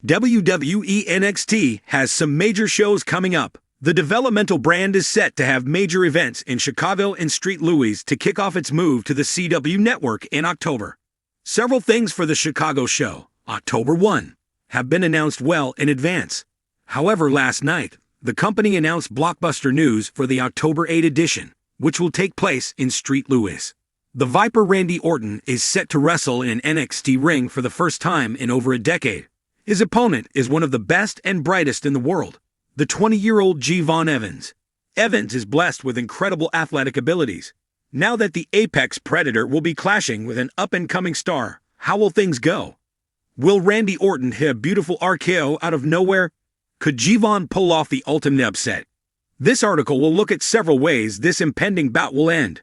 WWE NXT has some major shows coming up. The developmental brand is set to have major events in Chicago and St. Louis to kick off its move to the CW network in October. Several things for the Chicago show, October 1, have been announced well in advance. However, last night, the company announced blockbuster news for the October 8 edition, which will take place in St. Louis. The Viper Randy Orton is set to wrestle in an NXT ring for the first time in over a decade. His opponent is one of the best and brightest in the world, the 20-year-old Javon Evans. Evans is blessed with incredible athletic abilities. Now that the Apex Predator will be clashing with an up-and-coming star, how will things go? Will Randy Orton hit a beautiful RKO out of nowhere? Could Javon pull off the ultimate upset? This article will look at several ways this impending bout will end.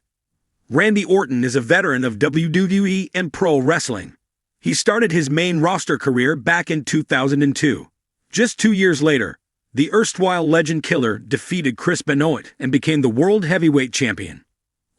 Randy Orton is a veteran of WWE and pro wrestling. He started his main roster career back in 2002. Just 2 years later, the erstwhile legend killer defeated Chris Benoit and became the World Heavyweight Champion.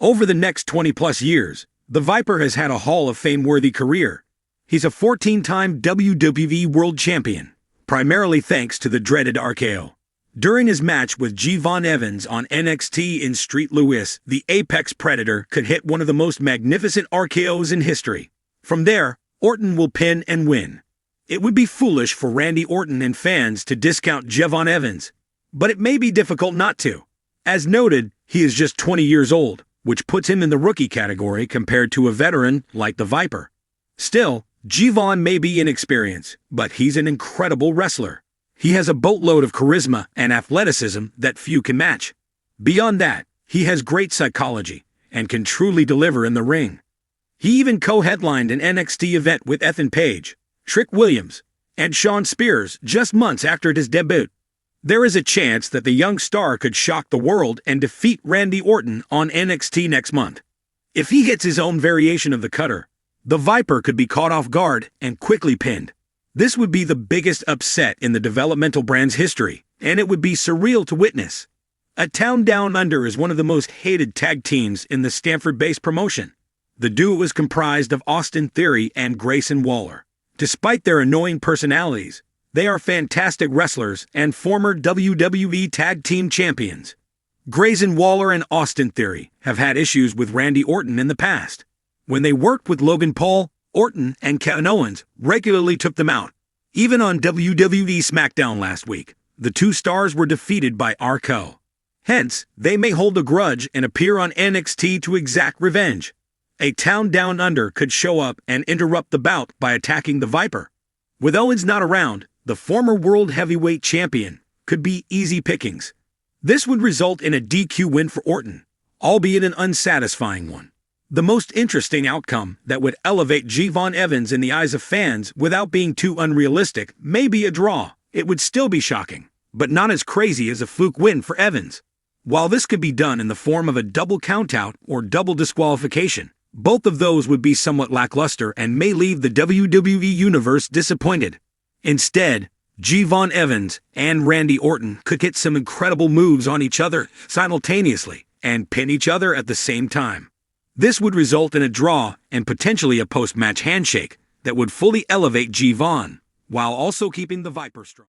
Over the next 20-plus years, the Viper has had a Hall of Fame-worthy career. He's a 14-time WWE World Champion, primarily thanks to the dreaded RKO. During his match with Javon Evans on NXT in St. Louis, the Apex Predator could hit one of the most magnificent RKOs in history. From there, Orton will pin and win. It would be foolish for Randy Orton and fans to discount Javon Evans, but it may be difficult not to. As noted, he is just 20 years old, which puts him in the rookie category compared to a veteran like the Viper. Still, Javon may be inexperienced, but he's an incredible wrestler. He has a boatload of charisma and athleticism that few can match. Beyond that, he has great psychology and can truly deliver in the ring. He even co-headlined an NXT event with Ethan Page, Trick Williams, and Shawn Spears just months after his debut. There is a chance that the young star could shock the world and defeat Randy Orton on NXT next month. If he hits his own variation of the cutter, the Viper could be caught off guard and quickly pinned. This would be the biggest upset in the developmental brand's history, and it would be surreal to witness. A Town Down Under is one of the most hated tag teams in the Stamford-based promotion. The duo is comprised of Austin Theory and Grayson Waller. Despite their annoying personalities, they are fantastic wrestlers and former WWE Tag Team Champions. Grayson Waller and Austin Theory have had issues with Randy Orton in the past. When they worked with Logan Paul, Orton and Kevin Owens regularly took them out. Even on WWE SmackDown last week, the two stars were defeated by RKO. Hence, they may hold a grudge and appear on NXT to exact revenge. A Town Down Under could show up and interrupt the bout by attacking the Viper. With Owens not around, the former World Heavyweight Champion could be easy pickings. This would result in a DQ win for Orton, albeit an unsatisfying one. The most interesting outcome that would elevate Javon Evans in the eyes of fans without being too unrealistic may be a draw. It would still be shocking, but not as crazy as a fluke win for Evans. While this could be done in the form of a double countout or double disqualification, both of those would be somewhat lackluster and may leave the WWE Universe disappointed. Instead, Javon Evans and Randy Orton could get some incredible moves on each other simultaneously and pin each other at the same time. This would result in a draw and potentially a post-match handshake that would fully elevate Javon, while also keeping the Viper strong.